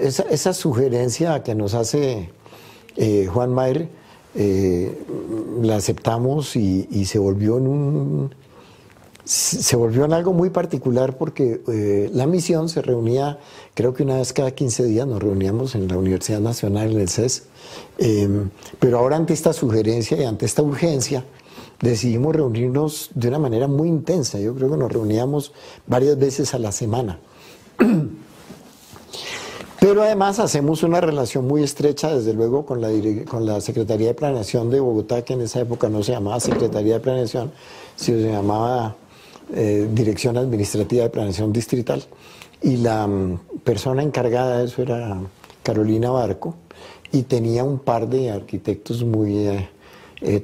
esa sugerencia que nos hace Juan Mayr, la aceptamos y se volvió en algo muy particular porque la misión se reunía, creo que una vez cada 15 días nos reuníamos en la Universidad Nacional, en el CES, pero ahora ante esta sugerencia y ante esta urgencia decidimos reunirnos de una manera muy intensa. Yo creo que nos reuníamos varias veces a la semana. Pero además hacemos una relación muy estrecha, desde luego, con la Secretaría de Planeación de Bogotá, que en esa época no se llamaba Secretaría de Planeación, sino se llamaba Dirección Administrativa de Planeación Distrital. Y la persona encargada de eso era Carolina Barco, y tenía un par de arquitectos muy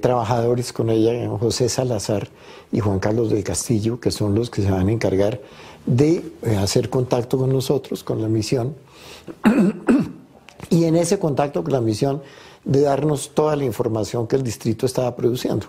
trabajadores con ella, José Salazar y Juan Carlos del Castillo, que son los que se van a encargar de hacer contacto con nosotros, con la misión, y en ese contacto con la misión de darnos toda la información que el distrito estaba produciendo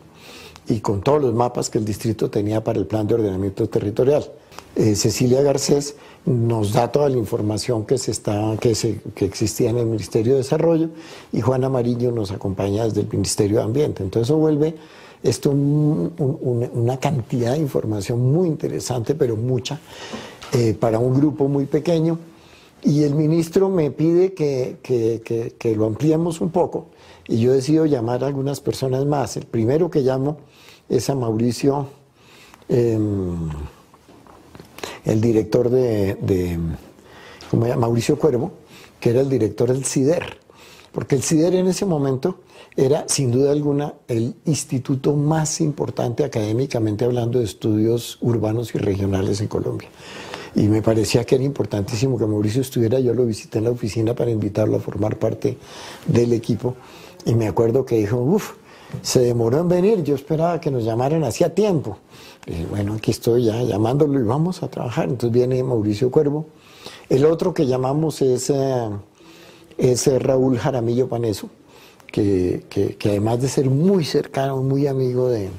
y con todos los mapas que el distrito tenía para el plan de ordenamiento territorial. Cecilia Garcés nos da toda la información que existía en el Ministerio de Desarrollo, y Juan Amarillo nos acompaña desde el Ministerio de Ambiente. Entonces eso vuelve esto una cantidad de información muy interesante, pero mucha, para un grupo muy pequeño. Y el ministro me pide que lo ampliemos un poco, y yo decido llamar a algunas personas más. El primero que llamo es a Mauricio, el director ¿cómo se llama? Mauricio Cuervo, que era el director del CIDER, porque el CIDER en ese momento era, sin duda alguna, el instituto más importante académicamente hablando de estudios urbanos y regionales en Colombia. Y me parecía que era importantísimo que Mauricio estuviera. Yo lo visité en la oficina para invitarlo a formar parte del equipo, y me acuerdo que dijo, se demoró en venir, yo esperaba que nos llamaran hacía tiempo. Y dije, bueno, aquí estoy ya llamándolo y vamos a trabajar. Entonces viene Mauricio Cuervo. El otro que llamamos es Raúl Jaramillo Paneso, que además de ser muy cercano, muy amigo de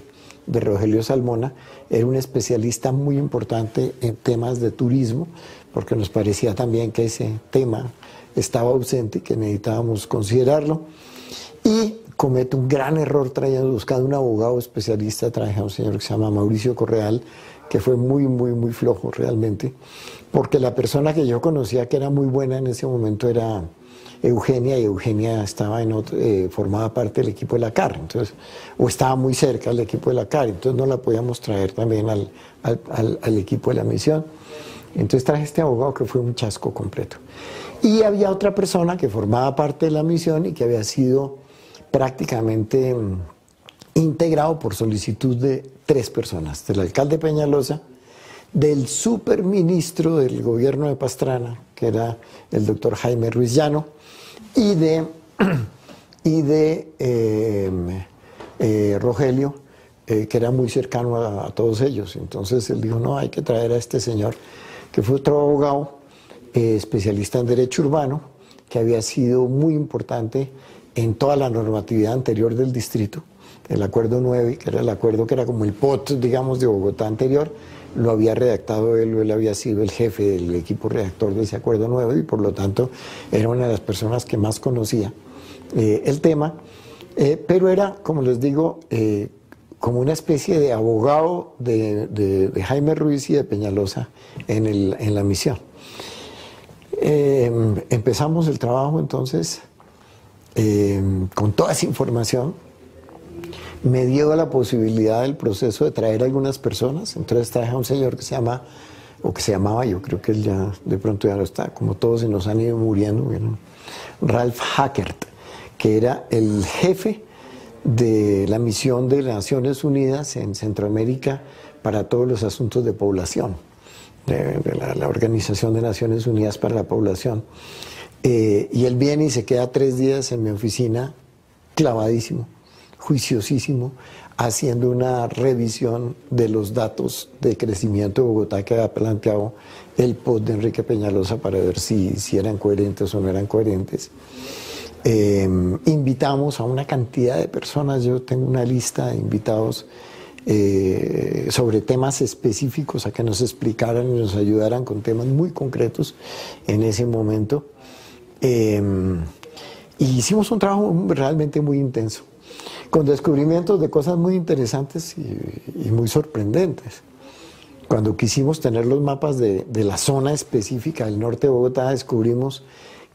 Rogelio Salmona, era un especialista muy importante en temas de turismo, porque nos parecía también que ese tema estaba ausente y que necesitábamos considerarlo. Y comete un gran error buscando un abogado especialista, traje a un señor que se llama Mauricio Correal, que fue muy, muy, muy flojo realmente, porque la persona que yo conocía que era muy buena en ese momento era Eugenia, y Eugenia estaba formaba parte del equipo de la CAR, entonces, o estaba muy cerca del equipo de la CAR, entonces no la podíamos traer también al equipo de la misión. Entonces traje este abogado que fue un chasco completo. Y había otra persona que formaba parte de la misión y que había sido prácticamente integrado por solicitud de 3 personas, del alcalde Peñalosa, del superministro del gobierno de Pastrana, que era el doctor Jaime Ruiz Llano, y de Rogelio, que era muy cercano a todos ellos. Entonces él dijo, no, hay que traer a este señor, que fue otro abogado especialista en derecho urbano, que había sido muy importante en toda la normatividad anterior del distrito. El acuerdo 9, que era el acuerdo que era como el POT, digamos, de Bogotá anterior, lo había redactado él había sido el jefe del equipo redactor de ese acuerdo 9, y por lo tanto era una de las personas que más conocía el tema, pero era, como les digo, como una especie de abogado de Jaime Ruiz y de Peñalosa en la misión. Empezamos el trabajo entonces con toda esa información. Me dio la posibilidad del proceso de traer algunas personas. Entonces traje a un señor que se llama, o que se llamaba, yo creo que él ya de pronto ya no está, como todos se nos han ido muriendo, ¿no? Ralph Hackert, que era el jefe de la misión de las Naciones Unidas en Centroamérica para todos los asuntos de población, de la Organización de Naciones Unidas para la Población. Y él viene y se queda 3 días en mi oficina, clavadísimo, juiciosísimo, haciendo una revisión de los datos de crecimiento de Bogotá que había planteado el POT de Enrique Peñalosa para ver si eran coherentes o no eran coherentes. Invitamos a una cantidad de personas, yo tengo una lista de invitados sobre temas específicos a que nos explicaran y nos ayudaran con temas muy concretos en ese momento. Y hicimos un trabajo realmente muy intenso, con descubrimientos de cosas muy interesantes y muy sorprendentes. Cuando quisimos tener los mapas de la zona específica del norte de Bogotá, descubrimos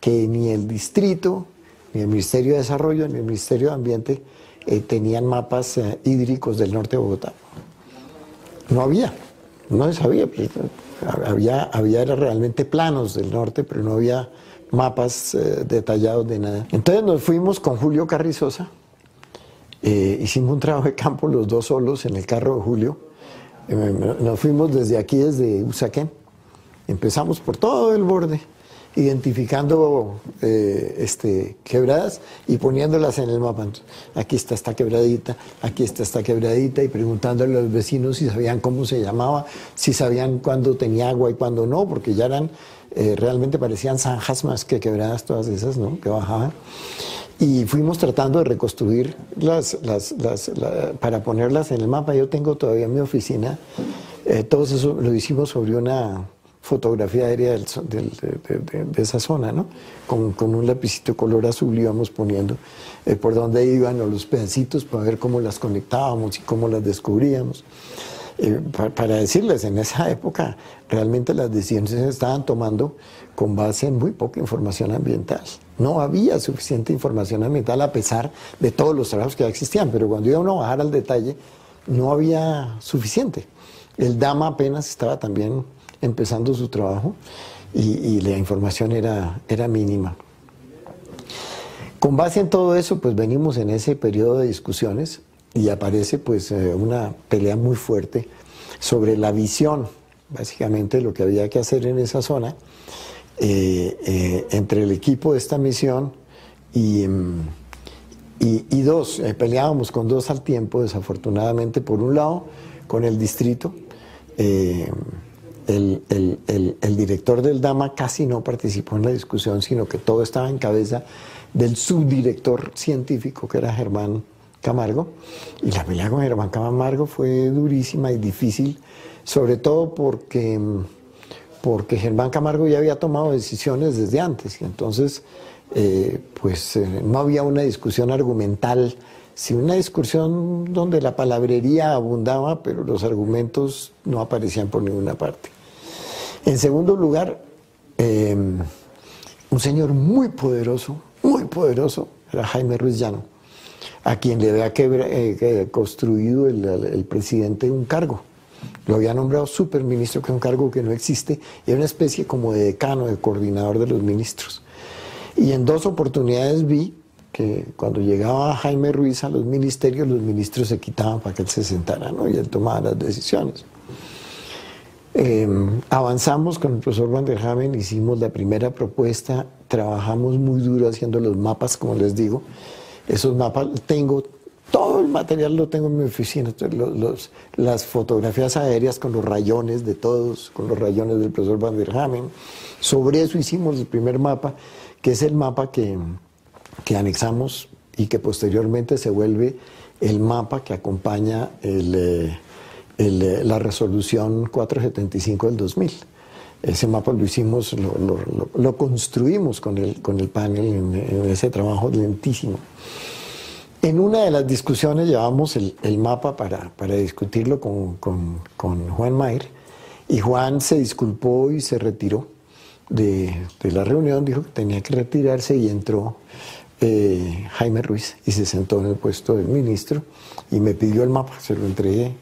que ni el distrito, ni el Ministerio de Desarrollo, ni el Ministerio de Ambiente tenían mapas hídricos del norte de Bogotá. No había, no se sabía. Había era realmente planos del norte, pero no había mapas detallados de nada. Entonces nos fuimos con Julio Carrizosa, hicimos un trabajo de campo los dos solos en el carro de Julio. Nos fuimos desde aquí, desde Usaquén, empezamos por todo el borde, identificando quebradas y poniéndolas en el mapa. Entonces, aquí está esta quebradita, aquí está esta quebradita, y preguntándole a los vecinos si sabían cómo se llamaba, si sabían cuándo tenía agua y cuándo no, porque ya eran, realmente parecían zanjas más que quebradas todas esas, ¿no?, que bajaban. Y fuimos tratando de reconstruir para ponerlas en el mapa. Yo tengo todavía en mi oficina, todo eso lo hicimos sobre una fotografía aérea de esa zona, ¿no? Con un lapicito color azul íbamos poniendo por dónde iban los pedacitos para ver cómo las conectábamos y cómo las descubríamos. Para decirles, en esa época realmente las decisiones se estaban tomando con base en muy poca información ambiental. No había suficiente información ambiental a pesar de todos los trabajos que ya existían, pero cuando iba uno a bajar al detalle no había suficiente. El DAMA apenas estaba también empezando su trabajo y la información era mínima. Con base en todo eso, pues venimos en ese periodo de discusiones y aparece pues una pelea muy fuerte sobre la visión, básicamente lo que había que hacer en esa zona, entre el equipo de esta misión y dos, peleábamos con dos al tiempo, desafortunadamente. Por un lado, con el distrito, el director del DAMA casi no participó en la discusión, sino que todo estaba en cabeza del subdirector científico, que era Germán Camargo, y la pelea con Germán Camargo fue durísima y difícil, sobre todo porque Germán Camargo ya había tomado decisiones desde antes, y entonces no había una discusión argumental, sino una discusión donde la palabrería abundaba, pero los argumentos no aparecían por ninguna parte. En segundo lugar, un señor muy poderoso, era Jaime Ruiz Llano, a quien le había construido el presidente un cargo. Lo había nombrado superministro, que es un cargo que no existe, y era una especie como de decano, de coordinador de los ministros. Y en dos oportunidades vi que cuando llegaba Jaime Ruiz a los ministerios, los ministros se quitaban para que él se sentara, ¿no?, y él tomaba las decisiones. Avanzamos con el profesor Van der Hamen, hicimos la primera propuesta, trabajamos muy duro haciendo los mapas, como les digo. Esos mapas, todo el material lo tengo en mi oficina, las fotografías aéreas con los rayones de todos, con los rayones del profesor Van der Hamen. Sobre eso hicimos el primer mapa, que es el mapa que anexamos y que posteriormente se vuelve el mapa que acompaña la resolución 475 del 2000. Ese mapa lo hicimos, lo construimos con el panel en ese trabajo lentísimo. En una de las discusiones llevamos el mapa para discutirlo con Juan Mayer, y Juan se disculpó y se retiró de la reunión, dijo que tenía que retirarse, y entró Jaime Ruiz y se sentó en el puesto del ministro y me pidió el mapa, se lo entregué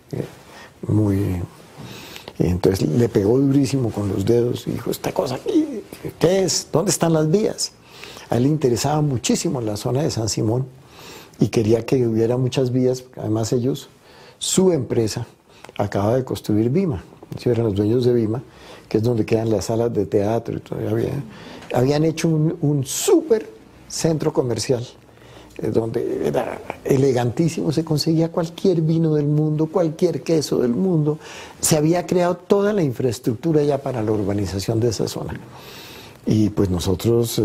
entonces le pegó durísimo con los dedos y dijo: esta cosa aquí, ¿qué es? ¿Dónde están las vías? A él le interesaba muchísimo la zona de San Simón y quería que hubiera muchas vías, porque además su empresa acaba de construir Vima, ellos eran los dueños de Vima, que es donde quedan las salas de teatro, y todavía habían hecho un súper centro comercial, donde era elegantísimo, se conseguía cualquier vino del mundo, cualquier queso del mundo, se había creado toda la infraestructura ya para la urbanización de esa zona. Y pues nosotros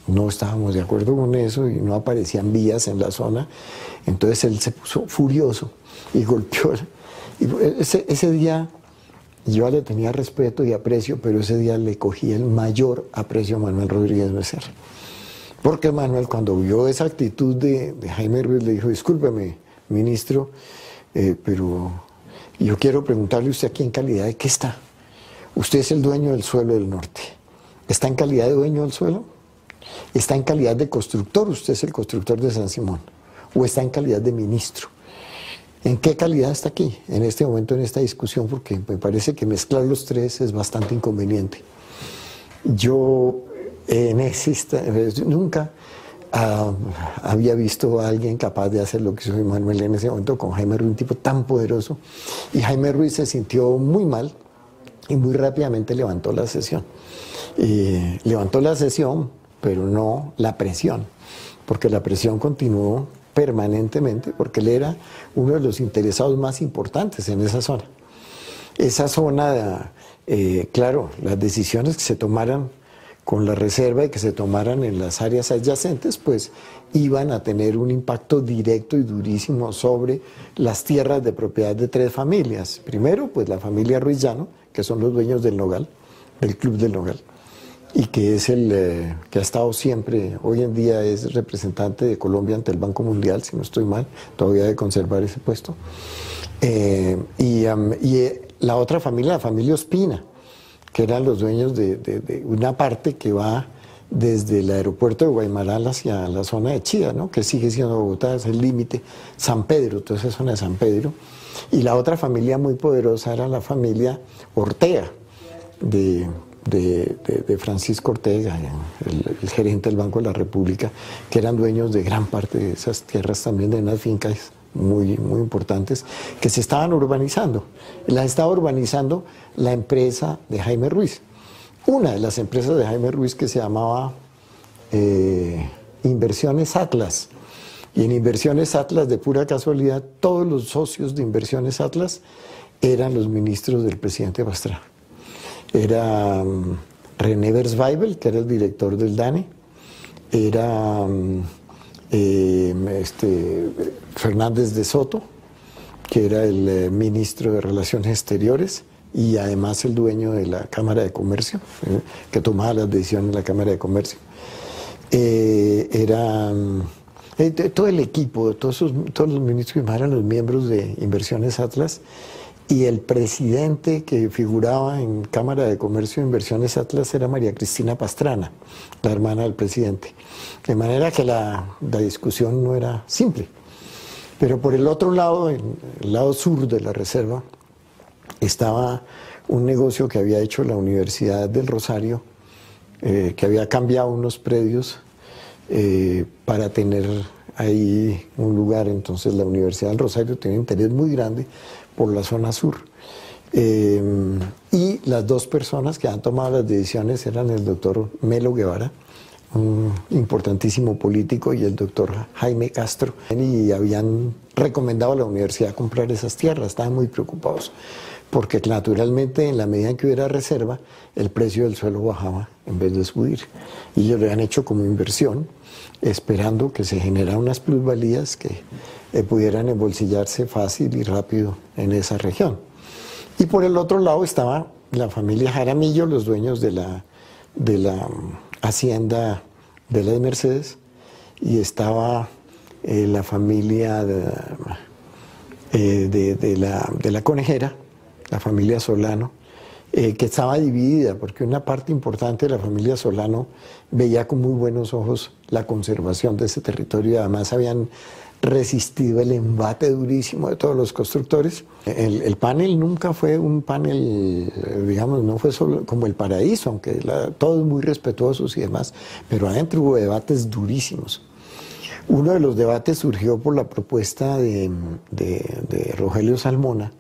no estábamos de acuerdo con eso y no aparecían vías en la zona, entonces él se puso furioso y golpeó. Y ese día yo le tenía respeto y aprecio, pero ese día le cogí el mayor aprecio a Manuel Rodríguez Becerra. Porque Manuel, cuando vio esa actitud de Jaime Ruiz, le dijo: discúlpeme, ministro, pero yo quiero preguntarle a usted aquí en calidad de qué está. Usted es el dueño del suelo del norte. ¿Está en calidad de dueño del suelo? ¿Está en calidad de constructor? Usted es el constructor de San Simón. ¿O está en calidad de ministro? ¿En qué calidad está aquí, en este momento, en esta discusión? Porque me parece que mezclar los tres es bastante inconveniente. Yo nunca había visto a alguien capaz de hacer lo que hizo Manuel en ese momento con Jaime Ruiz, un tipo tan poderoso. Y Jaime Ruiz se sintió muy mal y muy rápidamente levantó la sesión. Levantó la sesión, pero no la presión, porque la presión continuó permanentemente, porque él era uno de los interesados más importantes en esa zona. Esa zona, claro, las decisiones que se tomaran con la reserva y que se tomaran en las áreas adyacentes, pues iban a tener un impacto directo y durísimo sobre las tierras de propiedad de tres familias. Primero, pues la familia Ruiz Llano, que son los dueños del Nogal, del Club del Nogal, y que es el que ha estado siempre, hoy en día es representante de Colombia ante el Banco Mundial, si no estoy mal, todavía debe conservar ese puesto. La otra familia, la familia Ospina, que eran los dueños de una parte que va desde el aeropuerto de Guaymaral hacia la zona de Chía, ¿no? Que sigue siendo Bogotá, es el límite, San Pedro, toda esa zona de San Pedro. Y la otra familia muy poderosa era la familia Ortega, de Francisco Ortega, el gerente del Banco de la República, que eran dueños de gran parte de esas tierras, también de unas fincas muy importantes, que se estaban urbanizando. Las estaba urbanizando la empresa de Jaime Ruiz. Una de las empresas de Jaime Ruiz, que se llamaba Inversiones Atlas. Y en Inversiones Atlas, de pura casualidad, todos los socios de Inversiones Atlas eran los ministros del presidente Pastrana. Era René Versweibel, que era el director del DANE, era Fernández de Soto, que era el ministro de Relaciones Exteriores y además el dueño de la Cámara de Comercio, que tomaba las decisiones en la Cámara de Comercio. Era todo el equipo, todos los ministros que eran los miembros de Inversiones Atlas, y el presidente que figuraba en Cámara de Comercio e Inversiones Atlas era María Cristina Pastrana, la hermana del presidente. De manera que la discusión no era simple. Pero por el otro lado, en el lado sur de la reserva, estaba un negocio que había hecho la Universidad del Rosario, que había cambiado unos predios para tener ahí un lugar. Entonces la Universidad del Rosario tenía un interés muy grande por la zona sur. Y las dos personas que han tomado las decisiones eran el doctor Melo Guevara, un importantísimo político, y el doctor Jaime Castro, y habían recomendado a la universidad comprar esas tierras. Estaban muy preocupados, porque naturalmente en la medida en que hubiera reserva, el precio del suelo bajaba en vez de subir. Y ellos lo habían hecho como inversión, esperando que se generaran unas plusvalías que pudieran embolsillarse fácil y rápido en esa región. Y por el otro lado estaba la familia Jaramillo, los dueños de la hacienda de las Mercedes, y estaba la familia de la Conejera, la familia Solano, que estaba dividida, porque una parte importante de la familia Solano veía con muy buenos ojos la conservación de ese territorio, y además habían resistido el embate durísimo de todos los constructores. El panel nunca fue un panel, digamos, no fue solo como el paraíso, aunque todos muy respetuosos y demás, pero adentro hubo debates durísimos. Uno de los debates surgió por la propuesta de Rogelio Salmona,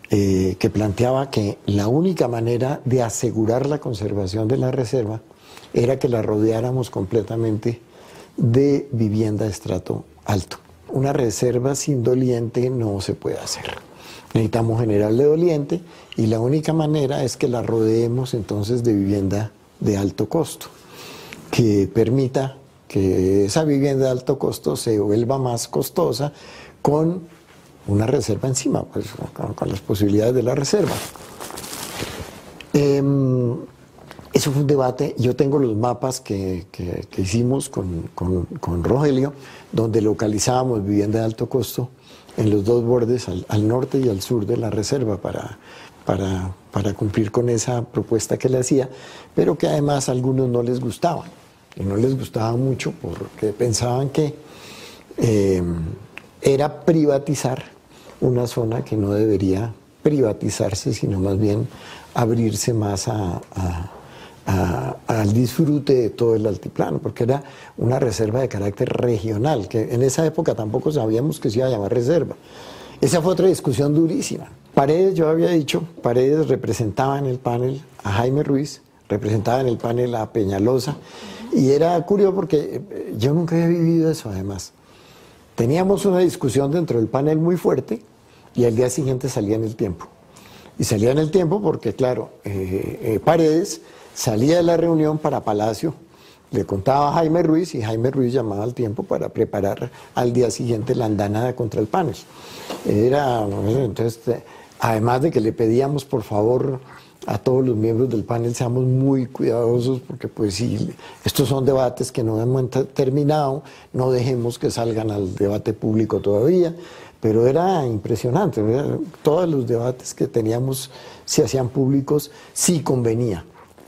que planteaba que la única manera de asegurar la conservación de la reserva era que la rodeáramos completamente de vivienda de estrato alto. Una reserva sin doliente no se puede hacer. Necesitamos generarle doliente, y la única manera es que la rodeemos entonces de vivienda de alto costo, que permita que esa vivienda de alto costo se vuelva más costosa con una reserva encima, pues con las posibilidades de la reserva. Eso fue un debate. Yo tengo los mapas que hicimos con Rogelio, donde localizábamos vivienda de alto costo en los dos bordes, al norte y al sur de la reserva, para cumplir con esa propuesta que le hacía, pero que además a algunos no les gustaban. Y no les gustaba mucho porque pensaban que era privatizar una zona que no debería privatizarse, sino más bien abrirse más al disfrute de todo el altiplano, porque era una reserva de carácter regional, que en esa época tampoco sabíamos que se iba a llamar reserva. Esa fue otra discusión durísima. Paredes, yo había dicho, Paredes representaba en el panel a Jaime Ruiz, representaba en el panel a Peñalosa, y era curioso porque yo nunca había vivido eso además. Teníamos una discusión dentro del panel muy fuerte y al día siguiente salía en El Tiempo. Y salía en El Tiempo porque, claro, Paredes salía de la reunión para Palacio, le contaba a Jaime Ruiz y Jaime Ruiz llamaba al Tiempo para preparar al día siguiente la andanada contra el panel. Entonces, además de que le pedíamos por favor a todos los miembros del panel seamos muy cuidadosos porque pues si estos son debates que no hemos terminado, no dejemos que salgan al debate público todavía, pero era impresionante, ¿verdad? Todos los debates que teníamos se hacían públicos, sí convenía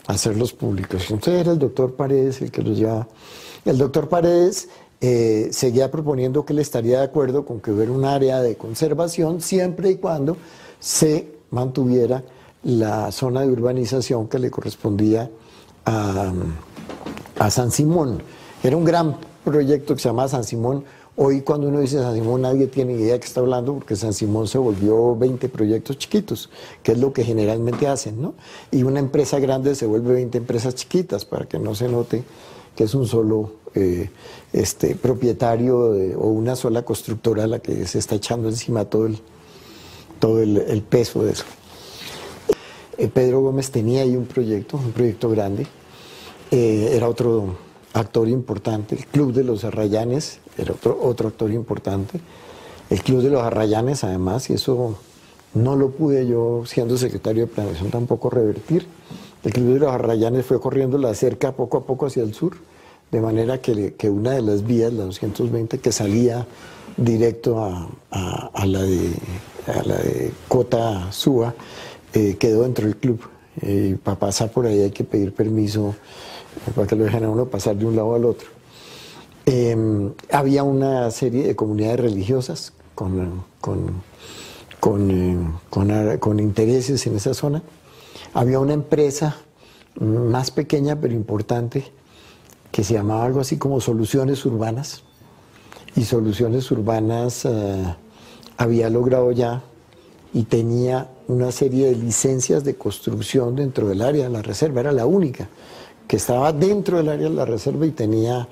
hacerlos públicos. Entonces era el doctor Paredes el que los llevaba. El doctor Paredes seguía proponiendo que él estaría de acuerdo con que hubiera un área de conservación siempre y cuando se mantuviera la zona de urbanización que le correspondía a San Simón. Era un gran proyecto que se llamaba San Simón. Hoy cuando uno dice San Simón nadie tiene idea de qué está hablando porque San Simón se volvió 20 proyectos chiquitos, que es lo que generalmente hacen, ¿no? Y una empresa grande se vuelve 20 empresas chiquitas para que no se note que es un solo propietario o una sola constructora la que se está echando encima todo el peso de eso. Pedro Gómez tenía ahí un proyecto grande, era otro actor importante. El Club de los Arrayanes era otro actor importante. El Club de los Arrayanes, además, y eso no lo pude yo, siendo secretario de Planeación, tampoco revertir. El Club de los Arrayanes fue corriendo la cerca poco a poco hacia el sur, de manera que una de las vías, la 220, que salía directo a la de Cota Suba, quedó dentro del club. Para pasar por ahí hay que pedir permiso para que lo dejen a uno pasar de un lado al otro. Había una serie de comunidades religiosas con intereses en esa zona. Había una empresa más pequeña pero importante que se llamaba algo así como Soluciones Urbanas, y Soluciones Urbanas había logrado ya y tenía una serie de licencias de construcción dentro del área de la reserva, era la única que estaba dentro del área de la reserva y tenía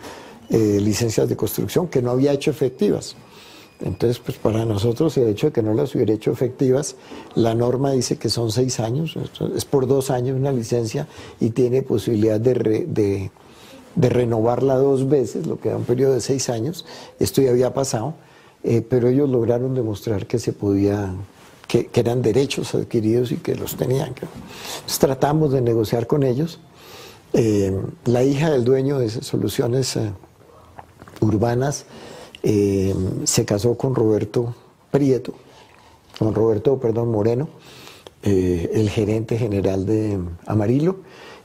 licencias de construcción que no había hecho efectivas. Entonces, pues para nosotros el hecho de que no las hubiera hecho efectivas, la norma dice que son 6 años, es por 2 años una licencia y tiene posibilidad de renovarla 2 veces, lo que da un periodo de 6 años. Esto ya había pasado, pero ellos lograron demostrar que se podía, que eran derechos adquiridos y que los tenían. Entonces tratamos de negociar con ellos. La hija del dueño de Soluciones Urbanas se casó con Roberto Moreno, el gerente general de Amarillo,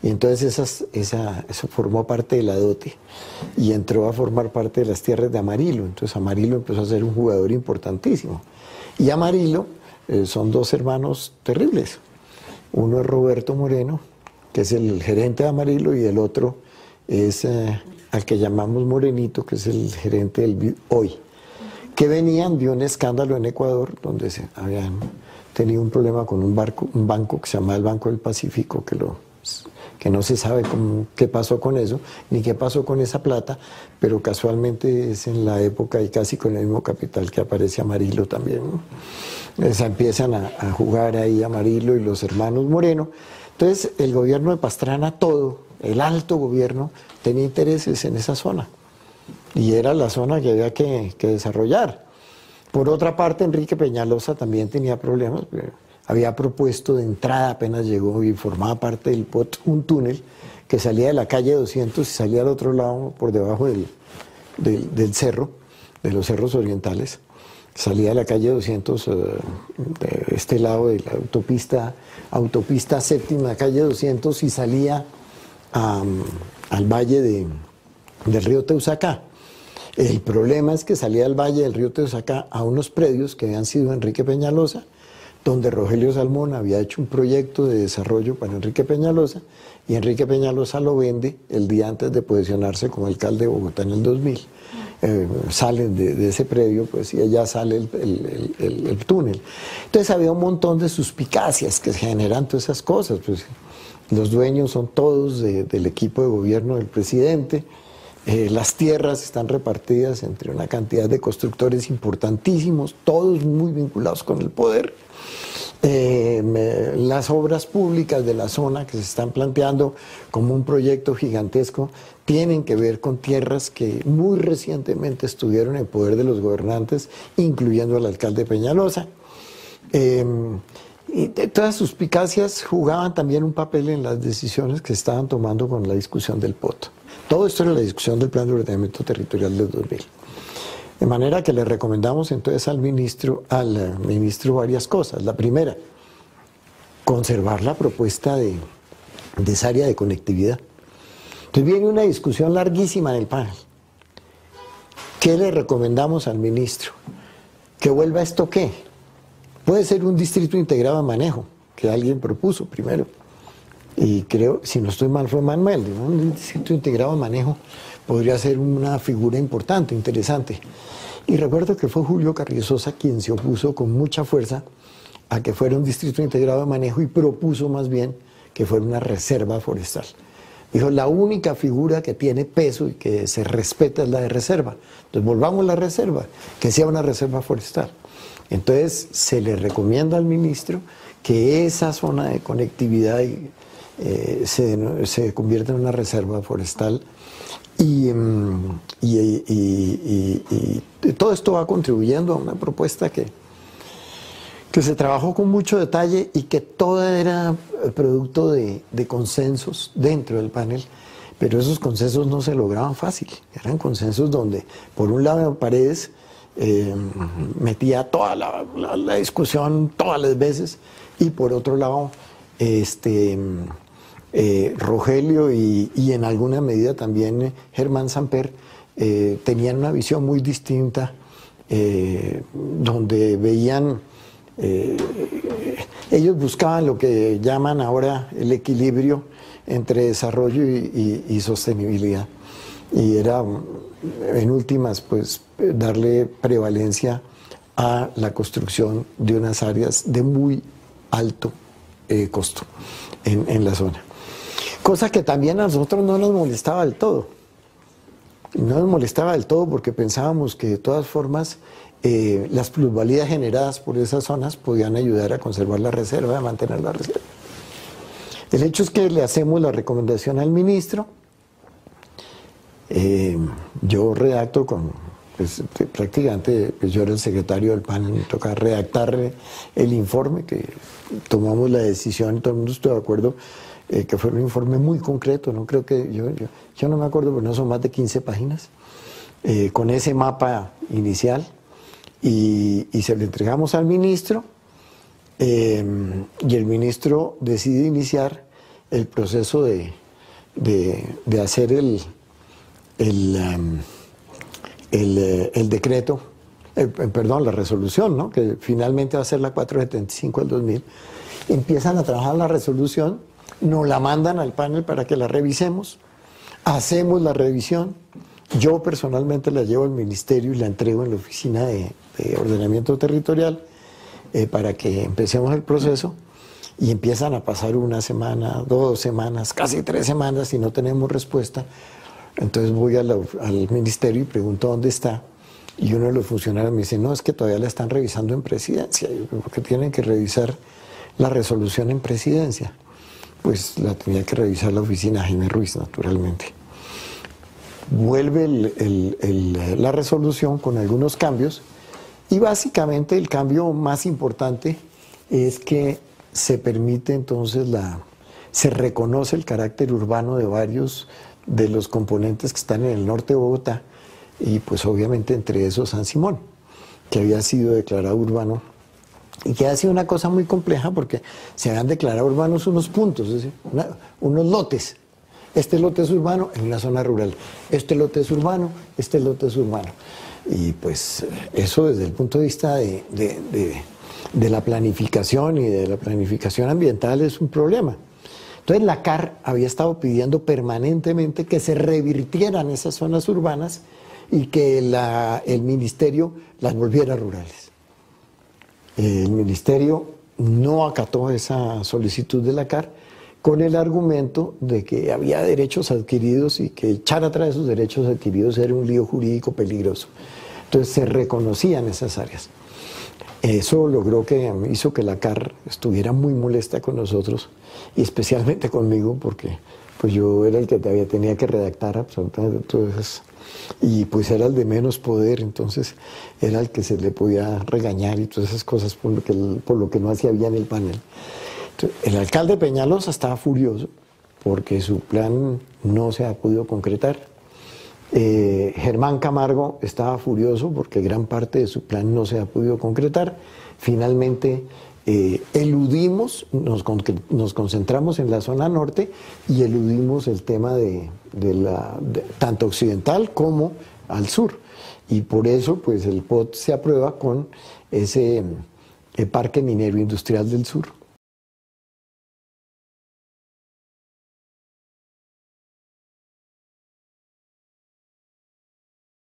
y entonces eso formó parte de la dote y entró a formar parte de las tierras de Amarillo. Entonces Amarillo empezó a ser un jugador importantísimo. Y Amarillo son 2 hermanos terribles. Uno es Roberto Moreno, que es el gerente de Amarillo, y el otro es al que llamamos Morenito, que es el gerente del BID hoy, que venían de un escándalo en Ecuador, donde se habían tenido un problema con un banco que se llama el Banco del Pacífico, que no se sabe qué pasó con eso, ni qué pasó con esa plata, pero casualmente es en la época y casi con el mismo capital que aparece Amarillo también, ¿no? Entonces empiezan a jugar ahí Amarillo y los hermanos Moreno. Entonces el gobierno de Pastrana, el alto gobierno, tenía intereses en esa zona y era la zona que había que desarrollar. Por otra parte, Enrique Peñalosa también tenía problemas. había propuesto de entrada, apenas llegó y formaba parte del POT, un túnel que salía de la calle 200 y salía al otro lado, por debajo del cerro, de los cerros orientales. Salía de la calle 200, de este lado de la autopista séptima, calle 200, y salía al valle del río Teusacá. El problema es que salía al valle del río Teusacá a unos predios que habían sido Enrique Peñalosa, donde Rogelio Salmón había hecho un proyecto de desarrollo para Enrique Peñalosa, y Enrique Peñalosa lo vende el día antes de posicionarse como alcalde de Bogotá en el 2000. Salen de ese predio, pues, y allá sale el túnel. Entonces había un montón de suspicacias que se generan todas esas cosas, pues los dueños son todos del equipo de gobierno del presidente, las tierras están repartidas entre una cantidad de constructores importantísimos, todos muy vinculados con el poder. Las obras públicas de la zona que se están planteando como un proyecto gigantesco tienen que ver con tierras que muy recientemente estuvieron en poder de los gobernantes, incluyendo al alcalde Peñalosa. Y todas las suspicacias jugaban también un papel en las decisiones que se estaban tomando con la discusión del POT. Todo esto era la discusión del Plan de Ordenamiento Territorial del 2000. De manera que le recomendamos entonces al ministro varias cosas. La primera, conservar la propuesta de esa área de conectividad. Entonces viene una discusión larguísima en el panel. ¿Qué le recomendamos al ministro? ¿Que vuelva esto qué? Puede ser un distrito integrado a manejo, que alguien propuso primero. Y creo, si no estoy mal, fue Manuel, ¿no? Un distrito integrado a manejo podría ser una figura importante, interesante. Y recuerdo que fue Julio Carrizosa quien se opuso con mucha fuerza a que fuera un distrito integrado de manejo y propuso más bien que fuera una reserva forestal. Dijo, la única figura que tiene peso y que se respeta es la de reserva. Entonces volvamos a la reserva, que sea una reserva forestal. Entonces se le recomienda al ministro que esa zona de conectividad se convierta en una reserva forestal. Y todo esto va contribuyendo a una propuesta que se trabajó con mucho detalle y que toda era producto de consensos dentro del panel, pero esos consensos no se lograban fácil. Eran consensos donde, por un lado, Paredes metía toda la discusión todas las veces, y por otro lado, Rogelio y en alguna medida también Germán Samper tenían una visión muy distinta, donde veían, ellos buscaban lo que llaman ahora el equilibrio entre desarrollo y sostenibilidad, y era en últimas pues darle prevalencia a la construcción de unas áreas de muy alto costo en la zona. Cosa que también a nosotros no nos molestaba del todo. No nos molestaba del todo porque pensábamos que de todas formas las plusvalías generadas por esas zonas podían ayudar a conservar la reserva, a mantener la reserva. El hecho es que le hacemos la recomendación al ministro. Yo redacto pues, prácticamente, pues yo era el secretario del panel, me toca redactar el informe, que tomamos la decisión, todo el mundo estuvo de acuerdo, que fue un informe muy concreto, no creo que, yo no me acuerdo, pero no son más de 15 páginas, con ese mapa inicial, y se lo entregamos al ministro, y el ministro decide iniciar el proceso de hacer el decreto, perdón, la resolución, ¿no? Que finalmente va a ser la 475 del 2000. Empiezan a trabajar la resolución, nos la mandan al panel para que la revisemos, hacemos la revisión, yo personalmente la llevo al ministerio y la entrego en la oficina de ordenamiento territorial para que empecemos el proceso, y empiezan a pasar una semana, 2 semanas, casi 3 semanas y no tenemos respuesta. Entonces voy al ministerio y pregunto dónde está, y uno de los funcionarios me dice, no, es que todavía la están revisando en presidencia. Y yo, ¿por qué tienen que revisar la resolución en presidencia? Pues la tenía que revisar la oficina de Jaime Ruiz, naturalmente. Vuelve la resolución con algunos cambios, y básicamente el cambio más importante es que se permite entonces se reconoce el carácter urbano de varios de los componentes que están en el norte de Bogotá, y pues obviamente entre esos San Simón, que había sido declarado urbano, y que ha sido una cosa muy compleja porque se habían declarado urbanos unos puntos, es decir, unos lotes. Este lote es urbano en una zona rural, este lote es urbano, este lote es urbano. Y pues eso desde el punto de vista de la planificación y de la planificación ambiental es un problema. Entonces la CAR había estado pidiendo permanentemente que se revirtieran esas zonas urbanas y que el ministerio las volviera rurales. El ministerio no acató esa solicitud de la CAR con el argumento de que había derechos adquiridos y que echar atrás esos derechos adquiridos era un lío jurídico peligroso. Entonces se reconocían esas áreas. Eso hizo que la CAR estuviera muy molesta con nosotros y especialmente conmigo, porque pues yo era el que tenía que redactar absolutamente todo eso, y pues era el de menos poder, entonces era el que se le podía regañar y todas esas cosas por lo que no hacía bien el panel. Entonces, el alcalde Peñalosa estaba furioso porque su plan no se ha podido concretar. Germán Camargo estaba furioso porque gran parte de su plan no se ha podido concretar. Finalmente eludimos, nos concentramos en la zona norte y eludimos el tema tanto occidental como al sur. Y por eso pues el POT se aprueba con ese Parque Minero Industrial del Sur.